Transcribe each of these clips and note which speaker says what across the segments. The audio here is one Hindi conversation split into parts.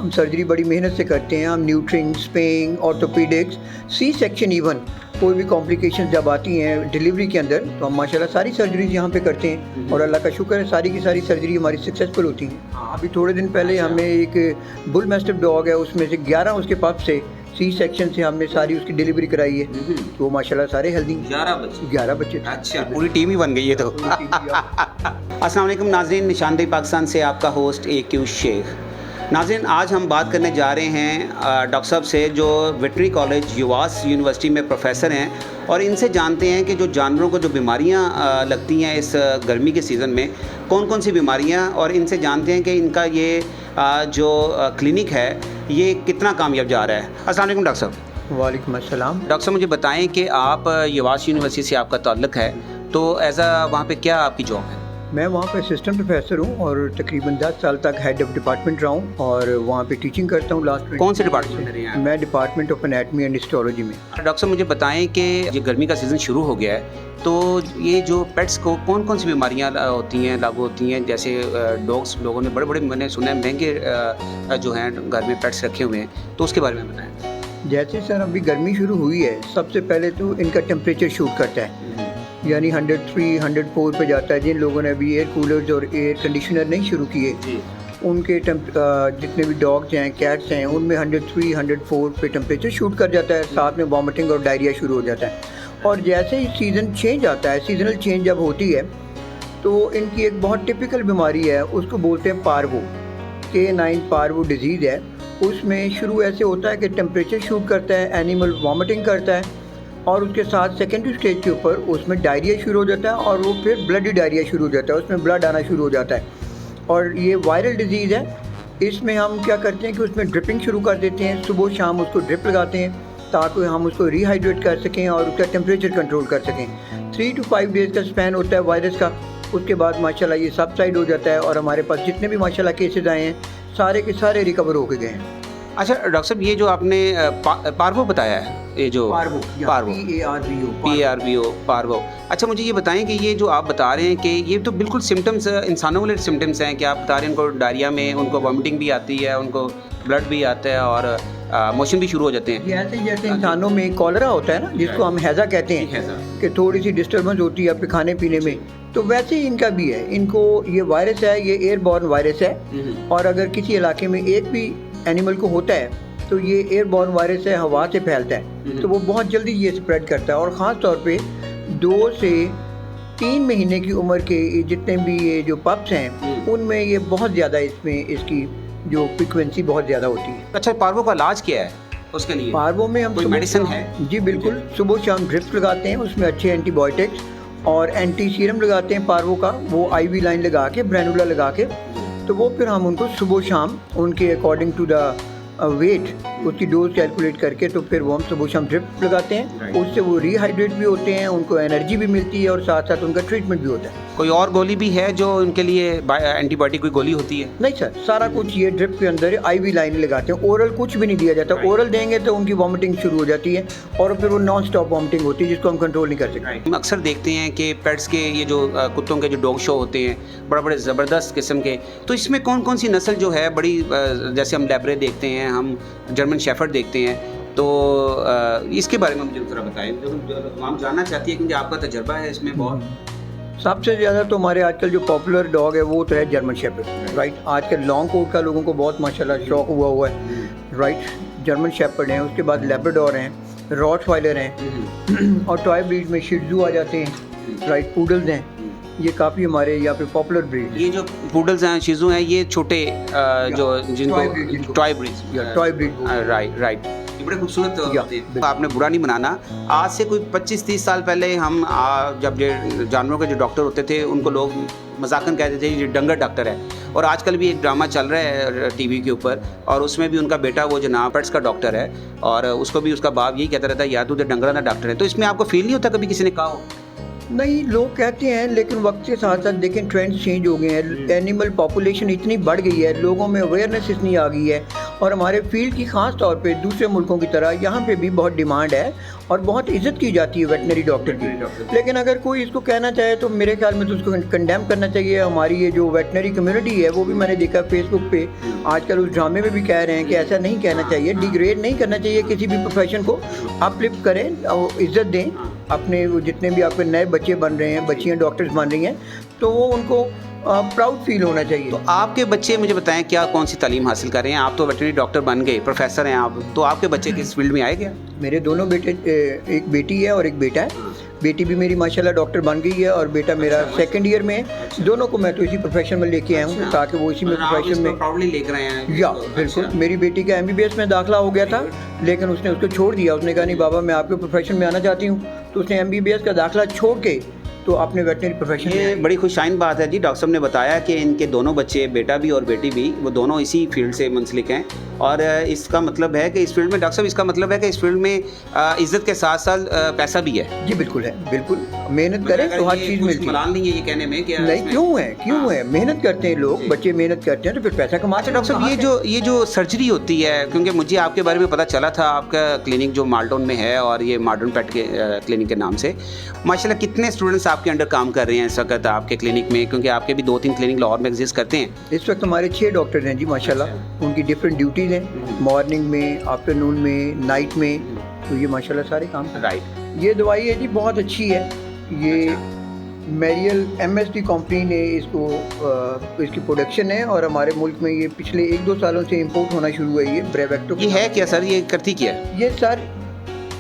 Speaker 1: हम सर्जरी बड़ी मेहनत से करते हैं। हम न्यूट्रिंग, स्पेइंग, ऑर्थोपेडिक्स, सी सेक्शन, इवन कोई भी कॉम्प्लिकेशन जब आती हैं डिलीवरी के अंदर तो हम माशाल्लाह सारी सर्जरीज यहाँ पे करते हैं और अल्लाह का शुक्र है सारी की सारी सर्जरी हमारी सक्सेसफुल होती हैं। अभी थोड़े दिन पहले हमने एक बुल मैस्टिफ डॉग है, उसमें से 11 उसके पप से सी सेक्शन से हमने सारी उसकी डिलीवरी कराई है, तो माशाल्लाह सारे हेल्दी। 11 बच्चे।
Speaker 2: अच्छा, पूरी टीम ही बन गई है तो। अस्सलाम वालेकुम नाज़रीन, निशानदेही पाकिस्तान से आपका होस्ट AQ शेख। नाज़रीन, आज हम बात करने जा रहे हैं डॉक्टर साहब से जो वेटनरी कॉलेज युवास यूनिवर्सिटी में प्रोफेसर हैं, और इनसे जानते हैं कि जो जानवरों को जो बीमारियां लगती हैं इस गर्मी के सीज़न में, कौन कौन सी बीमारियां, और इनसे जानते हैं कि इनका ये जो क्लिनिक है ये कितना कामयाब जा रहा है। अस्सलाम वालेकुम डॉक्टर साहब।
Speaker 1: वालेकुम अस्सलाम।
Speaker 2: डॉक्टर साहब, मुझे बताएं कि आप युवास यूनिवर्सिटी से आपका ताल्लुक़ है, तो एज आ वहाँ पे क्या आपकी जॉब है?
Speaker 1: मैं वहाँ पे असिस्टेंट प्रोफेसर हूँ और तकरीबन 10 साल तक हेड ऑफ डिपार्टमेंट रहा हूँ और वहाँ पे टीचिंग करता हूँ। लास्ट
Speaker 2: कौन से डिपार्टमेंट में रहे हैं?
Speaker 1: मैं department of anatomy and histology में।
Speaker 2: डॉक्टर साहब, मुझे बताएं कि ये गर्मी का सीज़न शुरू हो गया है, तो ये जो पेट्स को कौन कौन सी बीमारियाँ होती हैं, लागू होती हैं? जैसे डॉग्स, लोगों ने बड़े बड़े, मैंने सुना है महंगे जो हैं घर में पेट्स रखे हुए हैं, तो उसके बारे में बताएं।
Speaker 1: जैसे सर अभी गर्मी शुरू हुई है, सबसे पहले तो इनका टेम्परेचर शूट करता है, यानी 103, 104 पे जाता है। जिन लोगों ने अभी एयर कूलर्स और एयर कंडीशनर नहीं शुरू किए, उनके जितने भी डॉग्स हैं, कैट्स हैं, उनमें 103, 104 पे टेम्परेचर शूट कर जाता है, साथ में वॉमिटिंग और डायरिया शुरू हो जाता है। और जैसे ही सीज़न चेंज आता है, सीजनल चेंज जब होती है, तो इनकी एक बहुत टिपिकल बीमारी है, उसको बोलते हैं पार्वो, K9 पार्वो डिजीज़ है। उसमें शुरू ऐसे होता है कि टेम्परेचर शूट करता है, एनिमल वॉमिटिंग करता है, और उसके साथ सेकेंडरी स्टेज के ऊपर उसमें डायरिया शुरू हो जाता है, और वो फिर ब्लडी डायरिया शुरू हो जाता है, उसमें ब्लड आना शुरू हो जाता है। और ये वायरल डिजीज़ है। इसमें हम क्या करते हैं कि उसमें ड्रिपिंग शुरू कर देते हैं, सुबह शाम उसको ड्रिप लगाते हैं ताकि हम उसको रिहाइड्रेट कर सकें और उसका टेम्परेचर कंट्रोल कर सकें। 3 to 5 डेज़ का स्पैन होता है वायरस का। उसके बाद माशाल्लाह ये सबसाइड हो जाता है और हमारे पास जितने भी माशाल्लाह केसेस आए हैं सारे के सारे रिकवर हो गए हैं।
Speaker 2: अच्छा डॉक्टर साहब, ये जो आपने पार्वो बताया है, ये जो पार्वो PARVO पार्वो, अच्छा मुझे ये बताएं कि ये जो आप बता रहे हैं कि ये तो बिल्कुल सिम्टम्स इंसानों वाले सिम्टम्स हैं कि आप बता रहे हैं उनको डायरिया में उनको वॉमिटिंग भी आती है, उनको ब्लड भी आता है और मोशन भी शुरू हो जाते हैं।
Speaker 1: जैसे इंसानों में कॉलरा होता है ना, जिसको हम हैज़ा कहते हैं कि थोड़ी सी डिस्टर्बेंस होती है आपके खाने पीने में, तो वैसे ही इनका भी है। इनको ये वायरस है, ये एयरबॉर्न वायरस है, और अगर किसी इलाके में एक भी एनिमल को होता है तो ये एयरबॉर्न वायरस है, हवा से फैलता है, तो वो बहुत जल्दी ये स्प्रेड करता है। और ख़ास तौर पे 2 से 3 महीने की उम्र के जितने भी ये जो पप्स हैं, उनमें ये बहुत ज़्यादा इसमें इसकी जो फ्रिक्वेंसी बहुत ज़्यादा होती है।
Speaker 2: अच्छा, पार्वो का इलाज क्या है उसके लिए?
Speaker 1: पार्वो में हम
Speaker 2: कोई मेडिसिन है?
Speaker 1: जी बिल्कुल, सुबह शाम ड्रिप्स लगाते हैं, उसमें अच्छे एंटीबायोटिक्स और एंटी सीरम लगाते हैं पार्वो का, वो IV लाइन लगा के, ब्रैनुला लगा के, तो वो फिर हम उनको सुबह शाम उनके अकॉर्डिंग टू द वेट उसकी डोज कैलकुलेट करके, तो फिर वो हम सुबह शाम ड्रिप लगाते हैं। उससे वो रिहाइड्रेट भी होते हैं, उनको एनर्जी भी मिलती है और साथ साथ उनका ट्रीटमेंट भी होता है।
Speaker 2: कोई और गोली भी है जो उनके लिए एंटीबायोटिक कोई गोली होती है?
Speaker 1: नहीं सर, सारा कुछ ये ड्रिप के अंदर IV लाइन लगाते हैं, ओरल कुछ भी नहीं दिया जाता। ओरल देंगे तो उनकी वॉमिटिंग शुरू हो जाती है और फिर वो नॉन स्टॉप वॉमिटिंग होती है, जिसको हम कंट्रोल नहीं कर सकते।
Speaker 2: हम अक्सर देखते हैं कि पेट्स के ये जो कुत्तों के जो डॉग शो होते हैं बड़े बड़े ज़बरदस्त किस्म के, तो इसमें कौन कौन सी नस्ल जो है बड़ी, जैसे हम लैब्रे देखते हैं, हम जर्मन शेफर्ड देखते हैं, तो इसके बारे में मुझे ज़रा बताएं। हम जानना चाहती है क्योंकि आपका तजर्बा है इसमें बहुत।
Speaker 1: सबसे ज़्यादा तो हमारे आजकल जो पॉपुलर डॉग है वो तो है जर्मन शेफर्ड, राइट। आजकल लॉन्ग कोट का लोगों को बहुत माशाल्लाह शौक हुआ है, राइट। जर्मन शेफर्ड हैं, उसके बाद लैब्राडोर हैं, रॉटवाइलर हैं, और टॉय ब्रीड में शिट्ज़ू आ जाते हैं, राइट। पूडल्स हैं, ये काफ़ी हमारे यहाँ पे पॉपुलर ब्रीड।
Speaker 2: ये जो पूडल्स हैं, शिज़ू हैं, ये छोटे जो जिनको टॉय ब्रीड, राइट, ये बड़े खूबसूरत होते हैं। आपने बुरा नहीं मनाना, आज से कोई 25-30 साल पहले हम जब जानवरों के जो डॉक्टर होते थे उनको लोग मजाकन कहते थे ये डंगर डॉक्टर है, और आजकल भी एक ड्रामा चल रहा है TV के ऊपर, और उसमें भी उनका बेटा वो जनाब पेट्स का डॉक्टर है, और उसको भी उसका बाप यही कहता रहता है यार तू तो डंगरा ना डॉक्टर है। तो इसमें आपको फील नहीं होता कभी किसी ने कहा हो?
Speaker 1: नहीं, लोग कहते हैं, लेकिन वक्त के साथ साथ देखें ट्रेंड्स चेंज हो गए हैं, एनिमल पॉपुलेशन इतनी बढ़ गई है, लोगों में अवेयरनेस इतनी आ गई है, और हमारे फील्ड की ख़ास तौर पे दूसरे मुल्कों की तरह यहाँ पे भी बहुत डिमांड है और बहुत इज़्ज़त की जाती है वेटनरी डॉक्टर की। लेकिन अगर कोई इसको कहना चाहे तो मेरे ख्याल में तो उसको कंडेम करना चाहिए। हमारी ये जो वेटनरी कम्युनिटी है वो भी मैंने देखा फेसबुक पे आजकल उस ड्रामे में भी कह रहे हैं कि ऐसा नहीं कहना चाहिए, डिग्रेड नहीं करना चाहिए किसी भी प्रोफेशन को, अपलिफ्ट करें और इज़्ज़त दें। अपने जितने भी आपके नए बच्चे बन रहे हैं, बच्चियाँ डॉक्टर्स बन रही हैं, तो वो उनको प्राउड फील होना चाहिए।
Speaker 2: तो आपके बच्चे मुझे बताएं क्या कौन सी तालीम हासिल कर रहे हैं? आप तो वेटरनरी डॉक्टर बन गए, प्रोफेसर हैं आप, तो आपके बच्चे किस फील्ड में आए क्या?
Speaker 1: मेरे दोनों बेटे, एक बेटी है और एक बेटा है। बेटी भी मेरी माशाल्लाह डॉक्टर बन गई है और बेटा मेरा सेकंड ईयर में है। दोनों को मैं तो इसी प्रोफेशन में लेके आया हूँ ताकि वो इसी में प्रोफेशन में
Speaker 2: प्राउडली लेकर आए हैं।
Speaker 1: या बिल्कुल। मेरी बेटी का MBBS में दाखिला हो गया था, लेकिन उसने उसको छोड़ दिया। उसने कहा नहीं बाबा मैं आपके प्रोफेशन में आना चाहती हूँ, तो उसने MBBS का दाखिला छोड़ के तो अपने वेटनरी प्रोफेशन में।
Speaker 2: ये बड़ी खुशाइन बात है जी। डॉक्टर साहब ने बताया कि इनके दोनों बच्चे, बेटा भी और बेटी भी, वो दोनों इसी फील्ड से मुंसलिक हैं और इसका मतलब है कि इस फील्ड में, डॉक्टर साहब इसका मतलब है कि इस फील्ड में इज्जत के साथ साथ पैसा भी है।
Speaker 1: जी बिल्कुल है, बिल्कुल। मेहनत करें तो हर चीज़ मिलती है।
Speaker 2: मलाल नहीं है ये कहने में कि
Speaker 1: नहीं, क्यों है मेहनत करते हैं लोग, बच्चे मेहनत करते हैं तो फिर पैसा कमाते हैं।
Speaker 2: डॉक्टर साहब ये जो सर्जरी होती है, क्योंकि मुझे आपके बारे में पता चला था, आपका क्लिनिक जो माल्टोन में है और ये मॉडर्न पेट के क्लिनिक के नाम से, माशाल्लाह कितने स्टूडेंट्स आपके अंडर काम कर रहे हैं इस वक्त आपके क्लिनिक में? क्योंकि आपके भी 2-3 क्लिनिक लाहौर में एग्जिस्ट करते हैं।
Speaker 1: इस वक्त हमारे 6 डॉक्टर हैं जी माशाल्लाह। उनकी डिफरेंट ड्यूटीज़ हैं, मॉर्निंग में, आफ्टरनून में, नाइट में, तो ये माशाल्लाह सारे काम कर।
Speaker 2: राइट।
Speaker 1: ये दवाई है जी बहुत अच्छी है। ये मेरियल MSD कंपनी ने इसको इसकी प्रोडक्शन है और हमारे मुल्क में ये पिछले 1-2 सालों से इंपोर्ट होना शुरू हुआ है। ये ब्रेवेक्टो।
Speaker 2: ये है क्या सर, ये करती क्या है?
Speaker 1: ये सर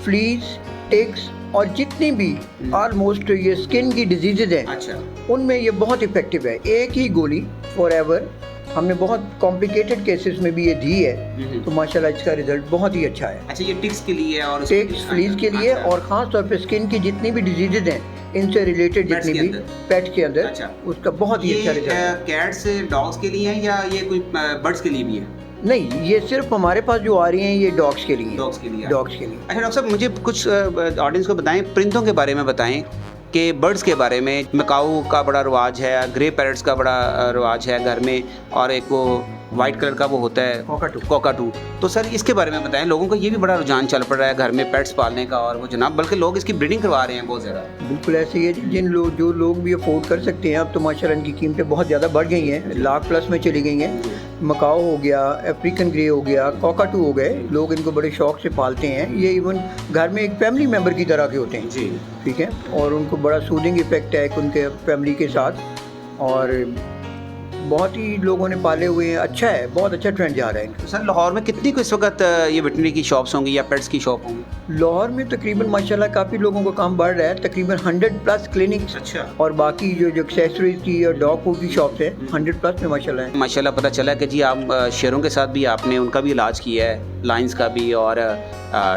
Speaker 1: फ्लीज, टिक्स और जितनी भी ऑलमोस्ट ये स्किन की डिजीजेज हैं,
Speaker 2: अच्छा,
Speaker 1: उनमें ये बहुत इफेक्टिव है। एक ही गोली फॉर एवर। हमने बहुत कॉम्प्लिकेटेड केसेस में भी ये दी है, तो माशाल्लाह इसका रिजल्ट बहुत ही अच्छा है।
Speaker 2: अच्छा, ये टिक्स के लिए है और
Speaker 1: टिक्स, फ्लीज के लिए, और ख़ास तौर पे स्किन की जितनी भी डिजीजेज हैं, इनसे रिलेटेड जितनी भी पेट के अंदर,
Speaker 2: अच्छा,
Speaker 1: उसका बहुत ही अच्छा रिजल्ट है।
Speaker 2: कैट्स, डॉग्स के लिए है या ये कोई बर्ड्स के लिए भी है?
Speaker 1: नहीं, ये सिर्फ हमारे पास जो आ रही हैं ये डॉग्स के लिए।
Speaker 2: डॉग्स के लिए।
Speaker 1: डॉग्स के लिए।
Speaker 2: अच्छा डॉक्टर साहब, मुझे कुछ ऑडियंस को बताएं, परिंदों के बारे में बताएं कि बर्ड्स के बारे में। मकाऊ का बड़ा रवाज है, ग्रे पैरट्स का बड़ा रवाज है घर में, और एक वो वाइट कलर का वो होता है कोकाटू। तो सर इसके बारे में बताएं। लोगों को ये भी बड़ा रुझान चल पड़ रहा है घर में पेट्स पालने का, और वो जनाब बल्कि लोग इसकी ब्रीडिंग करवा रहे हैं बहुत ज़्यादा।
Speaker 1: बिल्कुल ऐसे ही है जी। जो लोग भी अफोर्ड कर सकते हैं, अब तो माशाल्लाह इनकी कीमतें बहुत ज़्यादा बढ़ गई हैं, लाख प्लस में चली गई हैं। मकाओ हो गया, अफ्रीकन ग्रे हो गया, कोकाटू हो गए, लोग इनको बड़े शौक से पालते हैं। ये इवन घर में एक फैमिली मेम्बर की तरह के होते हैं
Speaker 2: जी,
Speaker 1: ठीक है, और उनको बड़ा सूदिंग इफेक्ट है उनके फैमिली के साथ, और बहुत ही लोगों ने पाले हुए हैं। अच्छा है, बहुत अच्छा ट्रेंड जा रहा है।
Speaker 2: सर लाहौर में कितनी को इस वक्त ये वेटनरी की शॉप्स होंगी या पेट्स की शॉप होंगी?
Speaker 1: लाहौर में तकरीबन माशाल्लाह काफ़ी लोगों का काम बढ़ रहा है, तकरीबन 100+ क्लिनिक्स।
Speaker 2: अच्छा।
Speaker 1: और बाकी जो एक्सेसरीज की और डॉग फूड की शॉप्स है 100+ में माशाल्लाह है।
Speaker 2: माशाल्लाह पता चला कि जी आप शेरों के साथ भी आपने उनका भी इलाज किया है, लाइन्स का भी, और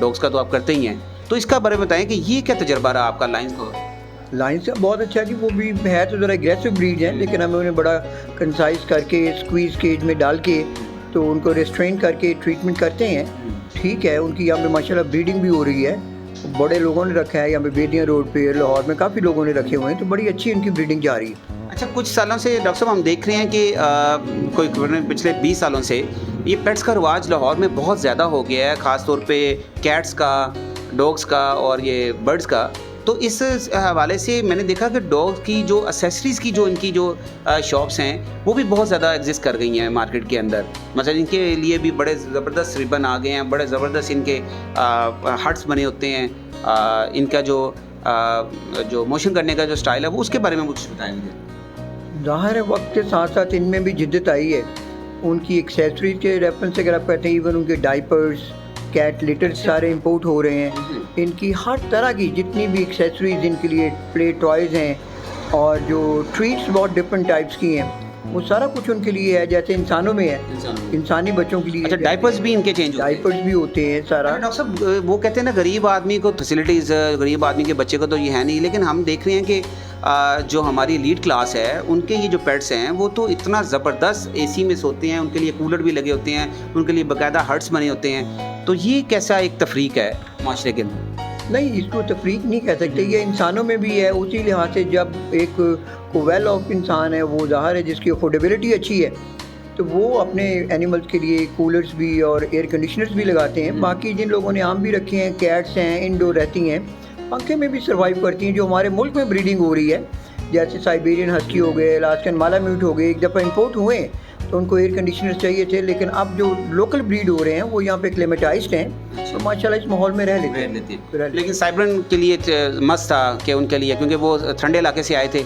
Speaker 2: डॉग्स का तो आप करते ही हैं। तो इसका बारे में बताएं कि ये क्या तजर्बा रहा आपका लाइन्स को?
Speaker 1: लाइन से बहुत अच्छा जी। वो भी है तो ज़रा एग्रेसिव ब्रीड है, लेकिन हमें उन्हें बड़ा कंसाइज करके स्क्वीज़ केज में डाल के तो उनको रेस्ट्रेन करके ट्रीटमेंट करते हैं। ठीक है, उनकी यहाँ पे माशाल्लाह ब्रीडिंग भी हो रही है। बड़े लोगों ने रखा है यहाँ पे बेदिया रोड पे, लाहौर में काफ़ी लोगों ने रखे हुए हैं, तो बड़ी अच्छी उनकी ब्रीडिंग जा रही है।
Speaker 2: अच्छा, कुछ सालों से डॉक्टर साहब हम देख रहे हैं कि कोई पिछले 20 सालों से ये पेट्स का रवाज लाहौर में बहुत ज़्यादा हो गया है, ख़ास तौर पे कैट्स का, डॉग्स का और ये बर्ड्स का। तो इस हवाले से मैंने देखा कि डॉग की जो एसेसरीज़ की जो इनकी जो शॉप्स हैं वो भी बहुत ज़्यादा एग्जिस्ट कर गई हैं मार्केट के अंदर। मतलब इनके लिए भी बड़े ज़बरदस्त रिबन आ गए हैं, बड़े ज़बरदस्त इनके हट्स बने होते हैं। इनका जो मोशन करने का जो स्टाइल है वो, उसके बारे में कुछ बताएं मुझे।
Speaker 1: ज़ाहिर है वक्त के साथ साथ इनमें भी जिद्दत आई है। उनकी एक्सेसरीज के रेफरेंस से अगर आप कहते हैं, इवन उनके डाइपर्स, कैट लिटर सारे इंपोर्ट हो रहे हैं। इनकी हर तरह की जितनी भी एक्सेसरीज इनके लिए, प्ले टॉयज़ हैं और जो ट्रीट्स बहुत डिफरेंट टाइप्स की हैं, वो सारा कुछ उनके लिए है जैसे इंसानों में है, इंसानी बच्चों के लिए।
Speaker 2: अच्छा, डाइपर्स भी इनके चेंज होते हैं?
Speaker 1: डाइपर्स भी होते हैं सारा।
Speaker 2: डॉक्टर साहब वो कहते हैं ना, गरीब आदमी को फैसिलिटीज़, गरीब आदमी के बच्चे को तो ये है नहीं, लेकिन हम देख रहे हैं कि जो हमारी लीड क्लास है उनके ये जो पेट्स हैं वो तो इतना ज़बरदस्त AC में सोते हैं, उनके लिए कूलर भी लगे होते हैं, उनके लिए बाकायदा हट्स बने होते हैं। तो ये कैसा एक तफरीक है माशरे के अंदर?
Speaker 1: नहीं, इसको तफरीक नहीं कह सकते, ये इंसानों में भी है। उसी लिहाज से जब एक वेल ऑफ इंसान है, वो ज़ाहिर है जिसकी अफोर्डेबिलिटी अच्छी है, तो वो अपने एनिमल्स के लिए कूलर्स भी और एयर कंडीशनर्स भी लगाते हैं। बाकी जिन लोगों ने आम भी रखे हैं, कैट्स हैं, इंडोर रहती हैं, पंखे में भी सर्वाइव करती हैं। जो हमारे मुल्क में ब्रीडिंग हो रही है, जैसे साइबेरियन हस्की हो गए, अलास्कन मालाम्यूट हो गए, एक दफ़ा इंपोर्ट हुए तो उनको एयर कंडीशनर चाहिए थे, लेकिन अब जो लोकल ब्रीड हो रहे हैं वो यहाँ पे क्लेमेटाइज्ड हैं, तो माशाल्लाह इस माहौल में रह लेते हैं।
Speaker 2: लेकिन साइबरन के लिए मस्त था कि उनके लिए, क्योंकि वो ठंडे इलाके से आए थे,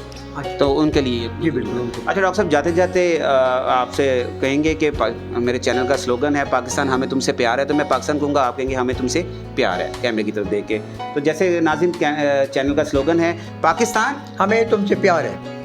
Speaker 2: तो उनके लिए।
Speaker 1: जी बिल्कुल।
Speaker 2: अच्छा डॉक्टर साहब, जाते जाते आपसे कहेंगे कि मेरे चैनल का स्लोगन है पाकिस्तान हमें तुमसे प्यार है, तो मैं पाकिस्तान कहूँगा, आप कहेंगे हमें तुमसे प्यार है, कैमरे की तरफ देख के। तो जैसे नाज़रीन चैनल का स्लोगन है पाकिस्तान
Speaker 1: हमें तुमसे प्यार है।